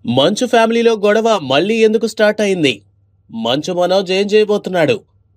మంచు ఫ్యామిలీలో గొడవ మళ్ళీ ఎందుకు స్టార్ట్ అయింది? మంచు మనోజ్ ఏం చేయబోతున్నాడు?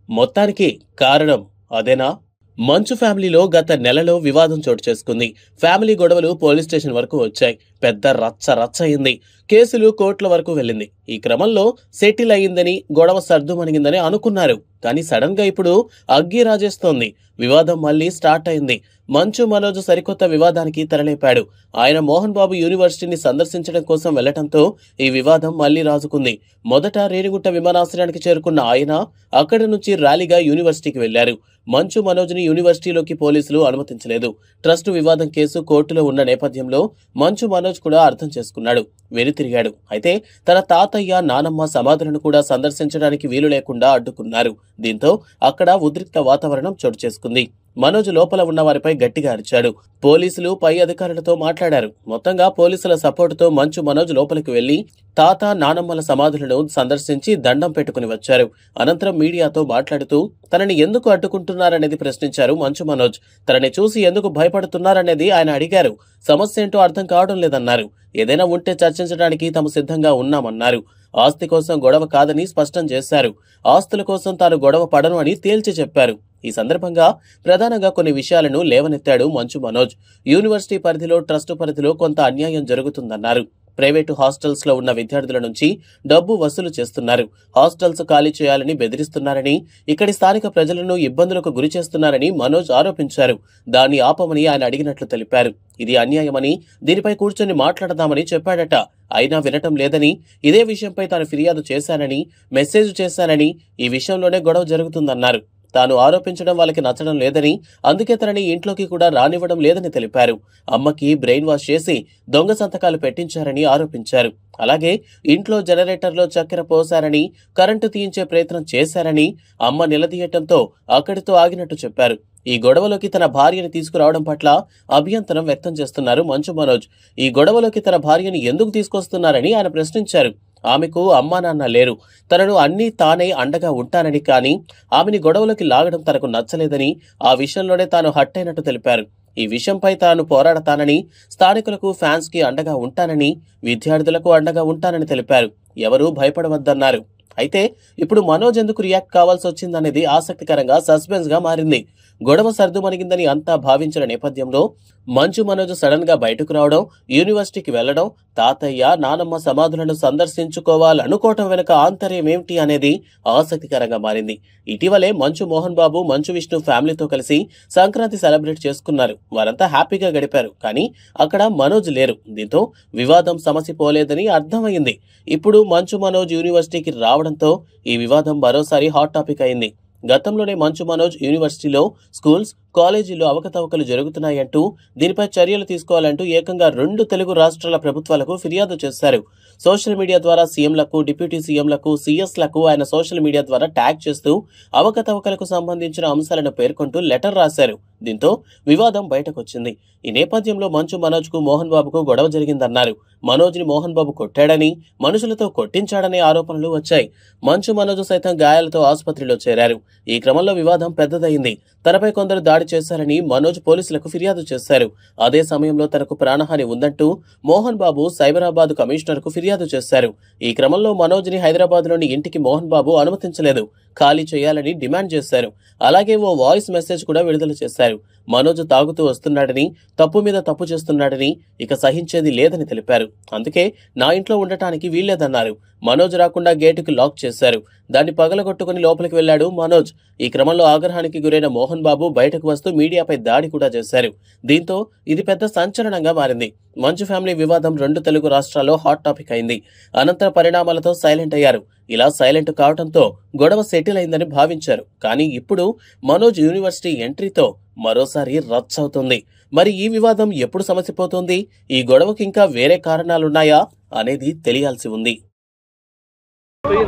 మొత్తానికి కారణం అదేనా? మంచు ఫ్యామిలీలో గత నెలలో వివాదం చోటు చేసుకుంది. ఫ్యామిలీ గొడవలు పోలీస్ స్టేషన్ వరకు వచ్చాయి. పెద్ద రచ్చ అయింది. కేసులు కోర్టుల వరకు వెళ్ళింది. ఈ క్రమంలో సెటిల్ అయ్యిందని, గొడవ సర్దుమణిగిందని అనుకున్నారు. కానీ సడన్ గా ఇప్పుడు అగ్గి రాజేస్తోంది. వివాదం మళ్లీ స్టార్ట్ అయింది. మంచు మనోజ్ సరికొత్త వివాదానికి తెరలేపాడు. ఆయన మోహన్ బాబు యూనివర్సిటీని సందర్శించడం కోసం వెళ్లటంతో ఈ వివాదం మళ్లీ రాజుకుంది. మొదట రేణిగుంట విమానాశ్రయానికి చేరుకున్న ఆయన అక్కడి నుంచి ర్యాలీగా యూనివర్సిటీకి వెళ్లారు. మంచు మనోజ్ ని యూనివర్సిటీలోకి పోలీసులు అనుమతించలేదు. ట్రస్టు వివాదం కేసు కోర్టులో ఉన్న నేపథ్యంలో మంచు మనోజ్ కూడా అర్థం చేసుకున్నాడు. వెనుతిరిగాడు. అయితే తన తాతయ్య, నానమ్మ సమాధులను కూడా సందర్శించడానికి వీలు లేకుండా అడ్డుకున్నారు. దీంతో అక్కడ ఉద్రిక్త వాతావరణం చోటు చేసుకుంది. మనోజ్ లోపల ఉన్న వారిపై గట్టిగా అరిచాడు. పోలీసులు పై అధికారులతో మాట్లాడారు. మొత్తంగా పోలీసుల సపోర్టుతో మంచు మనోజ్ లోపలికి వెళ్లి తాత, నానమ్మల సమాధులను సందర్శించి దండం పెట్టుకుని వచ్చారు. అనంతరం మీడియాతో మాట్లాడుతూ తనని ఎందుకు అడ్డుకుంటున్నారనేది ప్రశ్నించారు మంచు మనోజ్. తనని చూసి ఎందుకు భయపడుతున్నారనేది ఆయన అడిగారు. సమస్య ఏంటో అర్థం కావడం లేదన్నారు. ఏదైనా ఉంటే చర్చించడానికి తాము సిద్ధంగా ఉన్నామన్నారు. ఆస్తి కోసం గొడవ కాదని స్పష్టం చేశారు. ఆస్తుల కోసం తాను గొడవ పడను అని తేల్చి చెప్పారు. ఈ సందర్భంగా ప్రధానంగా కొన్ని విషయాలను లేవనెత్తాడు మంచు మనోజ్. యూనివర్సిటీ పరిధిలో, ట్రస్టు పరిధిలో కొంత అన్యాయం జరుగుతుందన్నారు. ప్రైవేటు హాస్టల్స్ లో ఉన్న విద్యార్థుల నుంచి డబ్బు వసూలు చేస్తున్నారు. హాస్టల్స్ ఖాళీ చేయాలని బెదిరిస్తున్నారని, ఇక్కడి స్థానిక ప్రజలను ఇబ్బందులకు గురి చేస్తున్నారని మనోజ్ ఆరోపించారు. దాన్ని ఆపమని ఆయన అడిగినట్లు తెలిపారు. ఇది అన్యాయమని, దీనిపై కూర్చొని మాట్లాడదామని చెప్పాడట. అయినా వినటం లేదని, ఇదే విషయంపై తాను ఫిర్యాదు చేశానని, మెసేజ్ చేశానని, ఈ విషయంలోనే గొడవ జరుగుతుందన్నారు. తాను ఆరోపించడం వాళ్ళకి నచ్చడం లేదని, అందుకే తనని ఇంట్లోకి కూడా రానివ్వడం లేదని తెలిపారు. అమ్మకి బ్రెయిన్ వాష్ చేసి దొంగ సంతకాలు పెట్టించారని ఆరోపించారు. అలాగే ఇంట్లో జనరేటర్లో చక్కెర పోశారని, కరెంటు తీయించే ప్రయత్నం చేశారని, అమ్మ నిలదీయటంతో అక్కడితో ఆగినట్టు చెప్పారు. ఈ గొడవలోకి తన భార్యని తీసుకురావడం పట్ల అభ్యంతరం వ్యక్తం చేస్తున్నారు మంచు మనోజ్. ఈ గొడవలోకి తన భార్యని ఎందుకు తీసుకొస్తున్నారని ఆయన ప్రశ్నించారు. ఆమెకు అమ్మా నాన్న లేరు. తనను అన్నీ తానే అండగా ఉంటానని, కానీ ఆమెని గొడవలోకి లాగడం తనకు నచ్చలేదని, ఆ విషయంలోనే తాను హర్ట్ అయినట్టు తెలిపారు. ఈ విషయంపై తాను పోరాడతానని, స్థానికులకు, ఫ్యాన్స్ కి అండగా ఉంటానని, విద్యార్థులకు అండగా ఉంటానని తెలిపారు. ఎవరూ భయపడవద్దన్నారు. అయితే ఇప్పుడు మనోజ్ ఎందుకు రియాక్ట్ కావాల్సి వచ్చిందనేది ఆసక్తికరంగా సస్పెన్స్ గా మారింది. గొడవ సర్దుమణిగిందని అంతా భావించిన నేపథ్యంలో మంచు మనోజ్ సడన్ గా బయటకు రావడం, యూనివర్సిటీకి వెళ్లడం, తాతయ్య, నానమ్మ సమాధులను సందర్శించుకోవాలనుకోవటం వెనుక ఆంతర్యం ఏమిటి అనేది ఆసక్తికరంగా మారింది. ఇటీవలే మంచు మోహన్ బాబు, మంచు విష్ణు ఫ్యామిలీతో కలిసి సంక్రాంతి సెలబ్రేట్ చేసుకున్నారు. వారంతా హ్యాపీగా గడిపారు. కానీ అక్కడ మనోజ్ లేరు. దీంతో వివాదం సమసిపోలేదని అర్థమైంది. ఇప్పుడు మంచు మనోజ్ యూనివర్సిటీకి రావడంతో ఈ వివాదం మరోసారి హాట్ టాపిక్ అయింది. గతంలోనే మంచు మనోజ్ యూనివర్సిటీలో స్కూల్స్, కాలేజీల్లో అవకతవకలు జరుగుతున్నాయంటూ, దీనిపై చర్యలు తీసుకోవాలంటూ ఏకంగా 2 తెలుగు రాష్ట్రాల ప్రభుత్వాలకు ఫిర్యాదు చేశారు. సోషల్ మీడియా ద్వారా సీఎంలకు, డిప్యూటీ సీఎంలకు, సీఎస్లకు ఆయన సోషల్ మీడియా ద్వారా ట్యాగ్ చేస్తూ అవకతవకలకు సంబంధించిన అంశాలను పేర్కొంటూ లెటర్ రాశారు. దీంతో వివాదం బయటకొచ్చింది. ఈ నేపథ్యంలో మంచు మనోజ్ కు, మోహన్ బాబుకు గొడవ జరిగిందన్నారు. మనోజ్ ని మోహన్ బాబు కొట్టాడని, మనుషులతో కొట్టించాడనే ఆరోపణలు వచ్చాయి. మంచు మనోజ్ సైతం గాయాలతో ఆసుపత్రిలో చేరారు. ఈ క్రమంలో వివాదం పెద్దదైంది. తనపై కొందరు దాడి చేశారని మనోజ్ పోలీసులకు ఫిర్యాదు చేశారు. అదే సమయంలో తనకు ప్రాణహాని ఉందంటూ మోహన్ బాబు సైబరాబాద్ కమిషనర్ కు ఫిర్యాదు చేశారు. ఈ క్రమంలో మనోజ్ ని హైదరాబాద్లోని ఇంటికి మోహన్ బాబు అనుమతించలేదు. ఖాళీ చేయాలని డిమాండ్ చేశారు. అలాగే ఓ వాయిస్ మెసేజ్ కూడా విడుదల చేశారు. మనోజ్ తాగుతూ వస్తున్నాడని, తప్పు మీద తప్పు చేస్తున్నాడని, ఇక సహించేది లేదని తెలిపారు. అందుకే నా ఇంట్లో ఉండటానికి వీల్లేదన్నారు. మనోజ్ రాకుండా గేటుకు లాక్ చేశారు. దాన్ని పగలగొట్టుకుని లోపలికి వెళ్లాడు మనోజ్. ఈ క్రమంలో ఆగ్రహానికి గురైన మోహన్ బాబు బయటకు వస్తూ మీడియాపై దాడి కూడా చేశారు. దీంతో ఇది పెద్ద సంచలనంగా మారింది. మంచు ఫ్యామిలీ వివాదం 2 తెలుగు రాష్ట్రాల్లో హాట్ టాపిక్ అయింది. అనంతర పరిణామాలతో సైలెంట్ అయ్యారు. ఇలా సైలెంట్ కావడంతో గొడవ సెటిల్ అయిందని భావించారు. కానీ ఇప్పుడు మనోజ్ యూనివర్సిటీ ఎంట్రీతో మరోసారి రచ్చ అవుతుంది. మరి ఈ వివాదం ఎప్పుడు సమసిపోతుంది? ఈ గొడవకి ఇంకా వేరే కారణాలున్నాయా అనేది తెలియాల్సి ఉంది.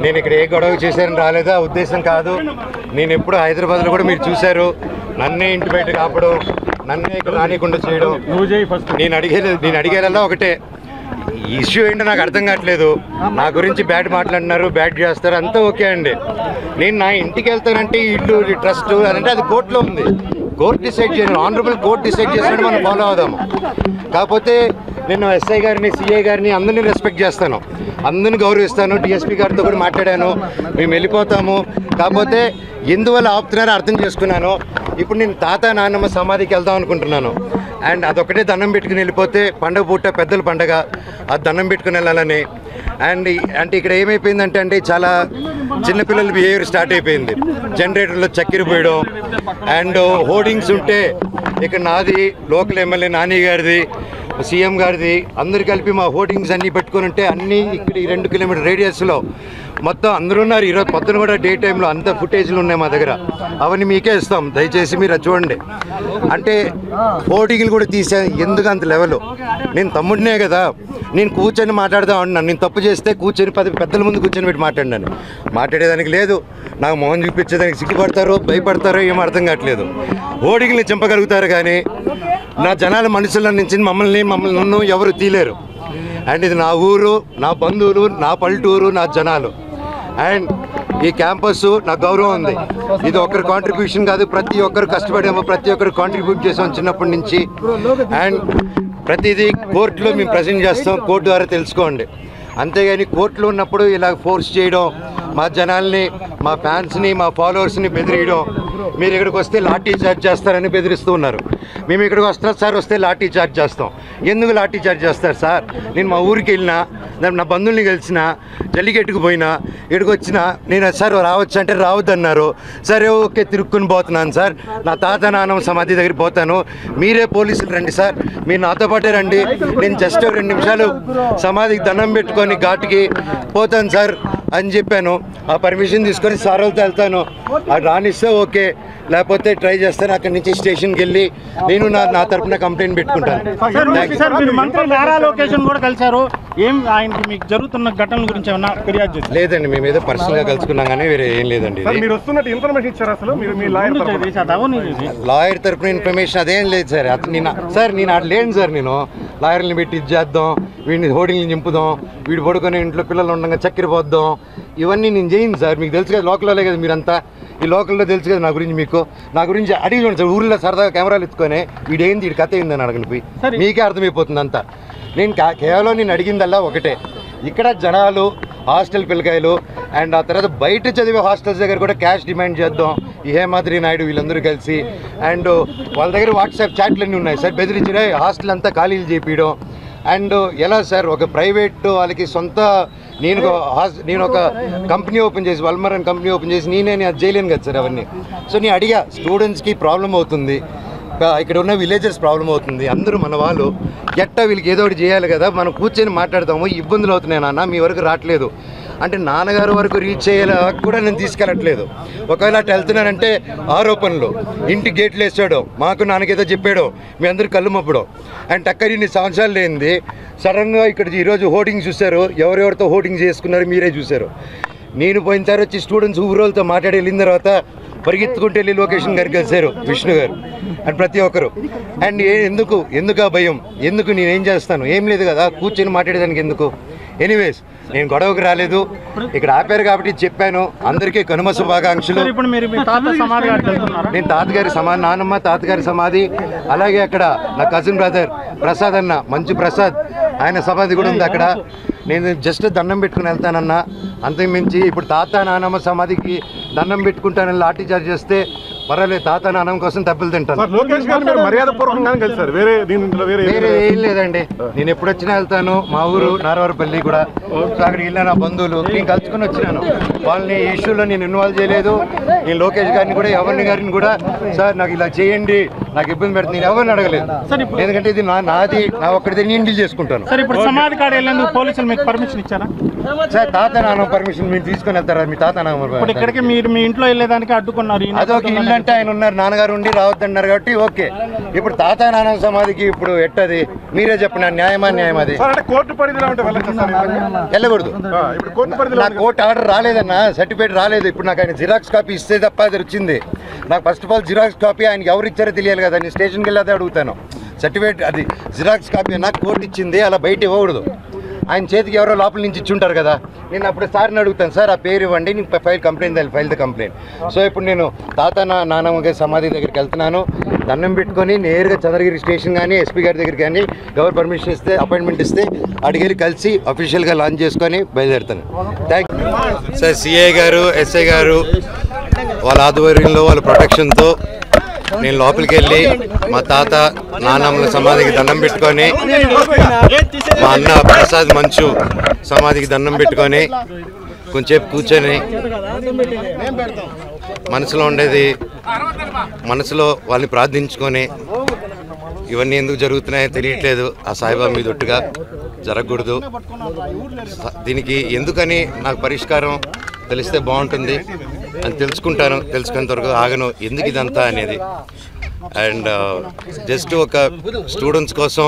నేను ఇక్కడ ఏ గొడవ చేశారని రాలేదా ఉద్దేశం కాదు. నేను ఎప్పుడు హైదరాబాద్లో కూడా మీరు చూశారు. నన్నే ఇంటి బయట కాపడం, నన్నే ఇక్కడ రానికుండా చేయడం. నేను అడిగేలా ఒకటే, ఇష్యూ ఏంటో నాకు అర్థం కావట్లేదు. నా గురించి బ్యాడ్ మాట్లాడినారు, బ్యాడ్ చేస్తారు, అంతా ఓకే అండి. నేను నా ఇంటికి వెళ్తానంటే ఇల్లు, ట్రస్ట్ అంటే అది కోర్టులో ఉంది. కోర్టు డిసైడ్ చేయాలి. ఆనరబుల్ కోర్టు డిసైడ్ చేసినట్టు మనం ఫాలో అవుదాము. కాకపోతే నేను ఎస్ఐ గారిని, సిఐ గారిని అందరినీ రెస్పెక్ట్ చేస్తాను, అందరిని గౌరవిస్తాను. డిఎస్పీ గారితో కూడా మాట్లాడాను, మేము వెళ్ళిపోతాము. కాకపోతే ఎందువల్ల ఆపుతున్నారో అర్థం చేసుకున్నాను. ఇప్పుడు నేను తాత నాన్నమ్మ సమాధికి వెళ్దాం అనుకుంటున్నాను. అండ్ అదొకటే దండం పెట్టుకుని వెళ్ళిపోతే పండగ పూట పెద్దల పండగ, అది దండం పెట్టుకుని వెళ్ళాలని. అండ్ అంటే ఇక్కడ ఏమైపోయిందంటే అండి, చాలా చిన్నపిల్లల బిహేవియర్ స్టార్ట్ అయిపోయింది. జనరేటర్లో చక్కెర పోయడం అండ్ హోర్డింగ్స్ ఉంటే ఇక్కడ నాది, లోకల్ ఎమ్మెల్యే నాని గారిది, సీఎం గారిది అందరు కలిపి మా హోర్డింగ్స్ అన్నీ పెట్టుకుని ఉంటే అన్నీ ఇక్కడ ఈ 2 కిలోమీటర్ రేడియస్లో మొత్తం అందరూ ఉన్నారు. ఈరోజు పొద్దున కూడా డే టైంలో అంత ఫుటేజ్లు ఉన్నాయి మా దగ్గర, అవన్నీ మీకే ఇస్తాం, దయచేసి మీరు చూడండి. అంటే హోర్డింగ్లు కూడా తీసే ఎందుకు అంత లెవెల్? నేను తమ్ముడినే కదా, నేను కూర్చొని మాట్లాడదాం అంటున్నాను. నేను తప్పు చేస్తే కూర్చొని పెద్దల ముందు కూర్చొని పెట్టి మాట్లాడినాను, మాట్లాడేదానికి లేదు. నాకు మొహం చూపించేదానికి సిగ్గుపడతారో భయపడతారో ఏం అర్థం కావట్లేదు. హోర్డింగ్ని చంపగలుగుతారు కానీ నా జనాల మనుషుల నుంచి మమ్మల్ని నన్ను ఎవరు తీలేరు. అండ్ ఇది నా ఊరు, నా బంధువులు, నా పల్లెటూరు, నా జనాలు. అండ్ ఈ క్యాంపస్ నాకు గౌరవం ఉంది. ఇది ఒక్కరి కాంట్రిబ్యూషన్ కాదు, ప్రతి ఒక్కరు కష్టపడాము, ప్రతి ఒక్కరు కాంట్రిబ్యూట్ చేసాం చిన్నప్పటి నుంచి. అండ్ ప్రతిదీ కోర్టులో మేము ప్రజెంట్ చేస్తాం, కోర్టు ద్వారా తెలుసుకోండి. అంతేగాని కోర్టులో ఉన్నప్పుడు ఇలా ఫోర్స్ చేయడం, మా జనాల్ని, మా ఫ్యాన్స్ని, మా ఫాలోవర్స్ని బెదిరియడం, మీరు ఇక్కడికి వస్తే లాఠీ చార్జ్ చేస్తారని బెదిరిస్తూ ఉన్నారు. మేము ఇక్కడికి వస్తాం సార్, వస్తే లాఠీ చార్జ్ చేస్తాం. ఎందుకు లాఠీ చార్జ్ చేస్తారు సార్? నేను మా ఊరికి వెళ్ళినా, నా బంధువుల్ని కలిసినా, జల్లికెట్టుకు పోయినా, ఇక్కడికి వచ్చినా నేను సార్ రావచ్చు అంటే రావద్దన్నారు. సరే ఓకే, తిరుక్కుని పోతున్నాను సార్, నా తాత నాన్నమ్మ సమాధి దగ్గర పోతాను, మీరే పోలీసులు రండి సార్, మీరు నాతో పాటే రండి, నేను జస్ట్ 2 నిమిషాలు సమాధికి దండం పెట్టుకొని ఘాటుకి పోతాను సార్ అని చెప్పాను. ఆ పర్మిషన్ తీసుకొని సార్ వాళ్ళతో వెళ్తాను, అది రానిస్తే ఓకే, లేకపోతే ట్రై చేస్తాను. అక్కడి నుంచి స్టేషన్కి వెళ్ళి నేను నా తరఫున కంప్లైంట్ పెట్టుకుంటాను. లేదండి, మేము ఏదో పర్సనల్గా కలుసుకున్నాం కానీ వేరే ఏం లేదండి. లాయర్ తరఫున ఇన్ఫర్మేషన్ అదేం లేదు సార్. నేను అటు లేను సార్. నేను లాయర్ని పెట్టి ఇది చేద్దాం, వీడిని హోర్డింగ్ని నింపుదాం, వీడు పడుకొని ఇంట్లో పిల్లలు ఉండగా చక్కెర పోద్దాం, ఇవన్నీ నేను చేయను సార్. మీకు తెలుసు కదా, లోకల్లో కదా మీరంతా, ఈ లోకల్లో తెలుసు కదా నా గురించి. మీకు నా గురించి అడిగి చూడండి సార్, ఊళ్ళో సరదాగా కెమెరాలు ఎత్తుకొని వీడేంది, వీడి కథ ఏందని అడగని పోయి మీకే అర్థమైపోతుంది అంతా. నేను కేవలం నేను అడిగిందల్లా ఒకటే, ఇక్కడ జనాలు, హాస్టల్ పిల్లకాయలు అండ్ ఆ తర్వాత బయట చదివే హాస్టల్స్ దగ్గర కూడా క్యాష్ డిమాండ్ చేద్దాం. ఈ హేమాద్రి నాయుడు వీళ్ళందరూ కలిసి అండ్ వాళ్ళ దగ్గర వాట్సాప్ చాట్లన్నీ ఉన్నాయి సార్, బెదిరించిన హాస్టల్ అంతా ఖాళీలు చేపించడం. అండ్ ఎలా సార్, ఒక ప్రైవేట్ వాళ్ళకి సొంత, నేను ఒక కంపెనీ ఓపెన్ చేసి, వల్మర్ అని కంపెనీ ఓపెన్ చేసి నేనే అది చేయలేను కదా సార్ అవన్నీ. సో నేను అడిగా, స్టూడెంట్స్కి ప్రాబ్లం అవుతుంది, ఇక్కడ ఉన్న విలేజర్స్ ప్రాబ్లం అవుతుంది, అందరూ మన వాళ్ళు, ఎట్టా వీళ్ళకి ఏదో ఒకటి చేయాలి కదా, మనం కూర్చొని మాట్లాడతాము, ఇబ్బందులు అవుతున్నాయి నాన్న, మీ వరకు రావట్లేదు అంటే నాన్నగారు వరకు రీచ్ అయ్యేలా కూడా నేను తీసుకెళ్ళట్లేదు. ఒకవేళ అటు వెళ్తున్నానంటే ఆరోపణలు, ఇంటి గేట్లు వేసాడు, మాకు నాన్నకేదో చెప్పాడు, మీ అందరు కళ్ళు మప్పడం. అండ్ టక్కరి ఇన్ని సంవత్సరాలు లేనిది సడన్గా ఇక్కడ ఈరోజు హోర్డింగ్ చూశారు, ఎవరెవరితో హోర్డింగ్ చేసుకున్నారు మీరే చూశారు. నేను పోయిన తర్వాత వచ్చి స్టూడెంట్స్ ఊరోళ్ళతో మాట్లాడి వెళ్ళిన తర్వాత పరిగెత్తుకుంటే వెళ్ళి లొకేషన్ గారికి కలిశారు విష్ణు గారు అండ్ ప్రతి ఒక్కరు. అండ్ ఎందుకు ఆ భయం, ఎందుకు నేనేం చేస్తాను, ఏం లేదు కదా, కూర్చొని మాట్లాడేదానికి ఎందుకు. ఎనీవేస్, నేను గొడవకు రాలేదు, ఇక్కడ ఆపారు కాబట్టి చెప్పాను. అందరికీ కనుమ శుభాకాంక్షలు. నేను తాతగారి సమాధి, నానమ్మ తాతగారి సమాధి, అలాగే అక్కడ నా కజిన్ బ్రదర్ ప్రసాద్ అన్న, మంచు ప్రసాద్, ఆయన సమాధి కూడా ఉంది అక్కడ. నేను జస్ట్ దండం పెట్టుకుని వెళ్తానన్నా, అంతకుమించి ఇప్పుడు తాత నానమ్మ సమాధికి దండం పెట్టుకుంటానని లాఠీ చార్జ్ చేస్తే పర్వాలేదు, తాత నానమ్మ కోసం తప్పులు తింటాను. వేరే ఏం లేదండి, నేను ఎప్పుడు వచ్చినా వెళ్తాను. మా ఊరు నారవరపల్లి కూడా, అక్కడికి వెళ్ళిన నా బంధువులు నేను కలుసుకొని వచ్చినాను. వాళ్ళని ఈ ఇష్యూలో నేను ఇన్వాల్వ్ చేయలేదు. నేను లోకేష్ గారిని కూడా, ఎవరిని గారిని కూడా సార్ నాకు ఇలా చేయండి, నాకు ఇబ్బంది పెడుతుంది, నేను ఎవరిని అడగలేదు. ఎందుకంటే ఇది నాది, నా ఒక్కడిది నేను డీల్ చేసుకుంటాను. సార్ తాత నాన్న పర్మిషన్ మీరు తీసుకొని వెళ్తారా? మీ తాత నాన్న ఇక్కడికి మీరు మీ ఇంట్లో వెళ్ళేదానికి అడ్డుకున్నారు. అదొక ఇల్లు అంటే ఆయన ఉన్నారు, నాన్నగారు ఉండి రావద్దన్నారు కాబట్టి ఓకే. ఇప్పుడు తాత నాన్న సమాధికి ఇప్పుడు ఎట్టది మీరే చెప్పండి, న్యాయమా న్యాయం? అది వెళ్ళకూడదు. నాకు కోర్టు ఆర్డర్ రాలేదన్నా, సర్టిఫికేట్ రాలేదు. ఇప్పుడు నాకు ఆయన జిరాక్స్ కాపీ ఇస్తే తప్ప అది వచ్చింది. నాకు first of all xerox copy ఆయనకి ఎవరు ఇచ్చారో తెలియాలి కదా. నేను స్టేషన్కి వెళ్ళి అదే అడుగుతాను. సర్టిఫికేట్ అది జిరాక్స్ కాపీ నాకు కోర్టు ఇచ్చింది, అలా బయట ఇవ్వకూడదు. ఆయన చేతికి ఎవరో లోపల నుంచి ఇచ్చుంటారు కదా. నేను అప్పుడు సార్ని అడుగుతాను, సార్ ఆ పేరు ఇవ్వండి, నేను ఫైల్ ద కంప్లైంట్. సో ఇప్పుడు నేను తాత నాన్నమ్మ సమాధి దగ్గరికి వెళ్తున్నాను. దండం పెట్టుకొని నేరుగా చంద్రగిరి స్టేషన్ కానీ ఎస్పీ గారి దగ్గర కానీ ఎవరు పర్మిషన్ ఇస్తే అపాయింట్మెంట్ ఇస్తే అడిగి కలిసి అఫీషియల్గా లాంచ్ చేసుకొని బయలుదేరుతాను. Thank you sir. సిఐ గారు, ఎస్ఐ గారు వాళ్ళ ఆధ్వర్యంలో వాళ్ళ ప్రొటెక్షన్తో నేను లోపలికి వెళ్ళి మా తాత నాన్నమ్మల సమాధికి దండం పెట్టుకొని, మా అన్న ప్రసాద్ మంచు సమాధికి దండం పెట్టుకొని కొంచెంసేపు కూర్చొని మనసులో ఉండేది మనసులో వాళ్ళని ప్రార్థించుకొని, ఇవన్నీ ఎందుకు జరుగుతున్నాయో తెలియట్లేదు, ఆ సాయిబాబా మీద ఒట్టుగా జరగకూడదు, దీనికి ఎందుకని నాకు పరిష్కారం తెలిస్తే బాగుంటుంది అని తెలుసుకుంటాను. తెలుసుకునేంత వరకు ఆగను ఎందుకు ఇదంతా అనేది. అండ్ జస్ట్ ఒక స్టూడెంట్స్ కోసం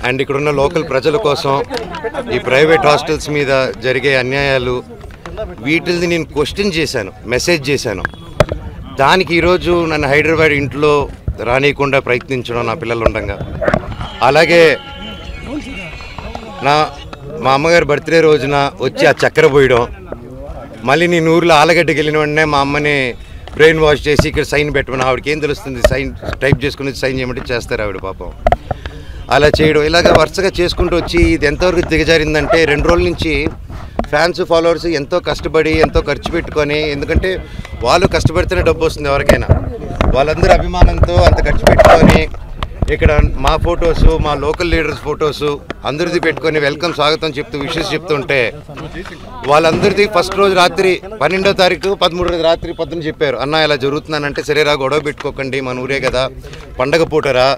అండ్ ఇక్కడున్న లోకల్ ప్రజల కోసం ఈ ప్రైవేట్ హాస్టల్స్ మీద జరిగే అన్యాయాలు వీటిని నేను క్వశ్చన్ చేశాను, మెసేజ్ చేశాను. దానికి ఈరోజు నన్ను హైదరాబాద్ ఇంట్లో రానియకుండా ప్రయత్నించడం నా పిల్లలు ఉండగా, అలాగే మా అమ్మగారి బర్త్డే రోజున వచ్చి ఆ చక్కెర పోయడం, మళ్ళీ నేను ఊర్లో ఆలగడ్డకి వెళ్ళిన వెంటనే మా అమ్మని బ్రెయిన్ వాష్ చేసి ఇక్కడ సైన్ పెట్టమని, ఆవిడకి ఏం తెలుస్తుంది, సైన్ టైప్ చేసుకుని సైన్ చేయమంటే చేస్తారు ఆవిడ పాపం. అలా చేయడం ఇలాగ వరుసగా చేసుకుంటూ వచ్చి ఇది ఎంతవరకు దిగజారిందంటే 2 రోజుల నుంచి ఫ్యాన్స్ ఫాలోవర్స్ ఎంతో కష్టపడి ఎంతో ఖర్చు పెట్టుకొని, ఎందుకంటే వాళ్ళు కష్టపడితేనే డబ్బు వస్తుంది ఎవరికైనా, వాళ్ళందరూ అభిమానంతో అంత ఖర్చు పెట్టుకొని ఇక్కడ మా ఫొటోసు మా లోకల్ లీడర్స్ ఫొటోసు అందరిది పెట్టుకొని వెల్కమ్ స్వాగతం చెప్తూ విషెస్ చెప్తుంటే, వాళ్ళందరిది ఫస్ట్ రోజు రాత్రి 12వ తారీఖు 13వ రాత్రి పొద్దున చెప్పారు, అన్న ఇలా జరుగుతున్నానంటే సరేరా గొడవ పెట్టుకోకండి మన ఊరే కదా పండగ పూటరా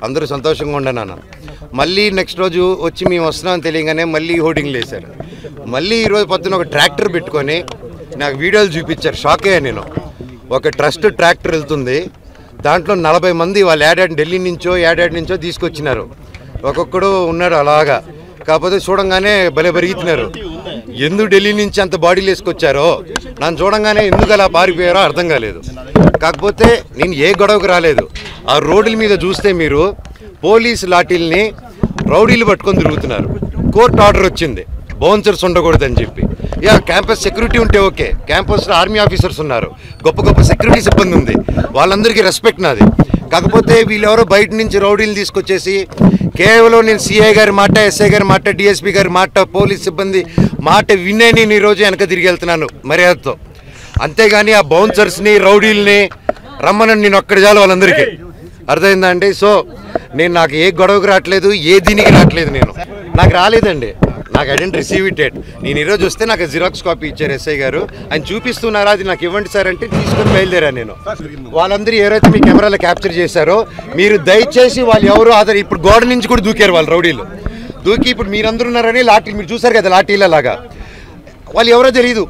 అందరూ సంతోషంగా ఉండను అన్న. మళ్ళీ నెక్స్ట్ రోజు వచ్చి మేము వస్తున్నామని తెలియగానే మళ్ళీ హోర్డింగ్లు వేశారు. మళ్ళీ ఈరోజు పొద్దున ఒక ట్రాక్టర్ పెట్టుకొని నాకు వీడియోలు చూపించారు, షాక్ అయ్యాను నేను. ఒక ట్రస్ట్ ట్రాక్టర్ వెళ్తుంది, దాంట్లో 40 మంది వాళ్ళు ఢిల్లీ నుంచో తీసుకొచ్చినారు, ఒక్కొక్కడు ఉన్నాడు అలాగా. కాకపోతే చూడంగానే భలే పెరుగుతున్నారు. ఎందుకు ఢిల్లీ నుంచి అంత బాడీలు వేసుకొచ్చారో నన్ను చూడంగానే ఎందుకు అలా పారిపోయారో అర్థం కాలేదు. కాకపోతే నేను ఏ గొడవకు రాలేదు. ఆ రోడ్ల మీద చూస్తే మీరు పోలీసు లాఠీల్ని రౌడీలు పట్టుకొని తిరుగుతున్నారు. కోర్టు ఆర్డర్ వచ్చింది బౌన్సర్స్ ఉండకూడదని చెప్పి. క్యాంపస్ సెక్యూరిటీ ఉంటే ఓకే, క్యాంపస్లో ఆర్మీ ఆఫీసర్స్ ఉన్నారు, గొప్ప గొప్ప సెక్యూరిటీ సిబ్బంది ఉంది, వాళ్ళందరికీ రెస్పెక్ట్ నాది. కాకపోతే వీళ్ళెవరో బయట నుంచి రౌడీలు తీసుకొచ్చేసి కేవలం నేను సిఐ గారి మాట, ఎస్ఐ గారి మాట, డిఎస్పీ గారి మాట, పోలీస్ సిబ్బంది మాట వినే నేను ఈరోజు వెనక తిరిగి వెళ్తున్నాను మర్యాదతో. అంతేగాని ఆ బౌన్సర్స్ని రౌడీల్ని రమ్మనని నేను ఒక్కడి చాలు వాళ్ళందరికీ, అర్థమైందా అండి? సో నాకు ఏ గొడవకు రావట్లేదు, ఏ దీనికి రావట్లేదు, నాకు రాలేదండి, నాకు I didn't receive it yet. నేను ఈరోజు వస్తే నాకు జిరాక్స్ కాపీ ఇచ్చారు ఎస్ఐ గారు, ఆయన చూపిస్తున్నారా అది నాకు ఇవ్వండి సార్ అంటే తీసుకొని బయలుదేరా నేను. వాళ్ళందరూ ఎవరైతే మీ కెమెరాలో క్యాప్చర్ చేశారో మీరు దయచేసి వాళ్ళు ఎవరు ఇప్పుడు గోడ నుంచి కూడా దూకారు వాళ్ళు రౌడీలు, దూకి ఇప్పుడు మీరందరూ ఉన్నారని లాఠీలు మీరు చూసారు కదా లాఠీలలాగా, వాళ్ళు ఎవరో తెలియదు.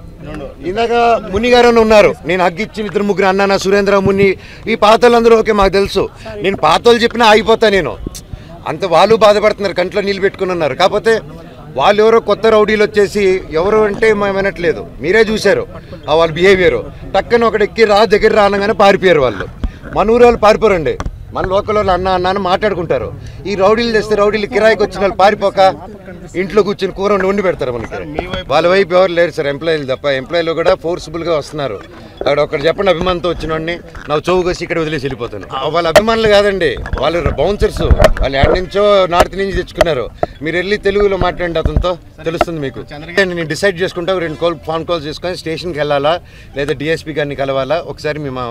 ఇందాక ముని గారు ఉన్నారు, నేను హగ్గిచ్చి 2-3 అన్నానా సురేంద్ర ముని ఈ పాతోళ్ళందరూ ఓకే మాకు తెలుసు, నేను పాతోళ్ళు చెప్పినా ఆగిపోతా నేను. అంత వాళ్ళు బాధపడుతున్నారు, కంట్లో నీళ్ళు పెట్టుకుని ఉన్నారు. కాకపోతే వాళ్ళు ఎవరో కొత్త రౌడీలు వచ్చేసి ఎవరు అంటే మేము వినట్లేదు, మీరే చూశారు వాళ్ళ బిహేవియర్. టక్కన ఒకటి ఎక్కి దగ్గర రానగానే పారిపోయారు వాళ్ళు. మన ఊరు వాళ్ళు పారిపోరండి, మన లోకల్ వాళ్ళు అన్న అని మాట్లాడుకుంటారు. ఈ రౌడీలు తెస్తే రౌడీలు కిరాయికి వచ్చిన వాళ్ళు పారిపోక ఇంట్లో కూర్చొని కూర వండి పెడతారు మనకి. వాళ్ళ వైపు ఎవరు లేరు సార్, ఎంప్లాయీలు తప్ప. ఎంప్లాయీలు కూడా ఫోర్స్ఫుల్గా వస్తున్నారు. అక్కడ ఒకటి చెప్పండి అభిమానంతో వచ్చినోడిని నాకు చౌకసి ఇక్కడ వదిలేసి వెళ్ళిపోతాను. వాళ్ళ అభిమానులు కాదండి, వాళ్ళు బౌన్సర్స్, వాళ్ళు ఎక్కడి నుంచో నార్త్ నుంచి తెచ్చుకున్నారు. మీరు వెళ్ళి తెలుగులో మాట్లాడండి, అతనితో తెలుస్తుంది మీకు. నేను డిసైడ్ చేసుకుంటా 2 ఫోన్ కాల్స్ చేసుకొని స్టేషన్కి వెళ్ళాలా లేదా డిఎస్పీ గారిని కలవాలా ఒకసారి మేము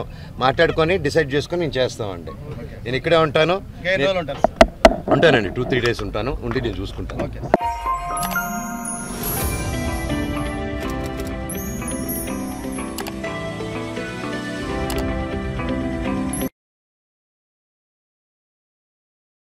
మాట్లాడుకొని డిసైడ్ చేసుకొని నేను చేస్తామండి. నేను ఇక్కడే ఉంటాను, ఉంటానండి 2-3 డేస్ ఉంటాను, ఉండి నేను చూసుకుంటాను.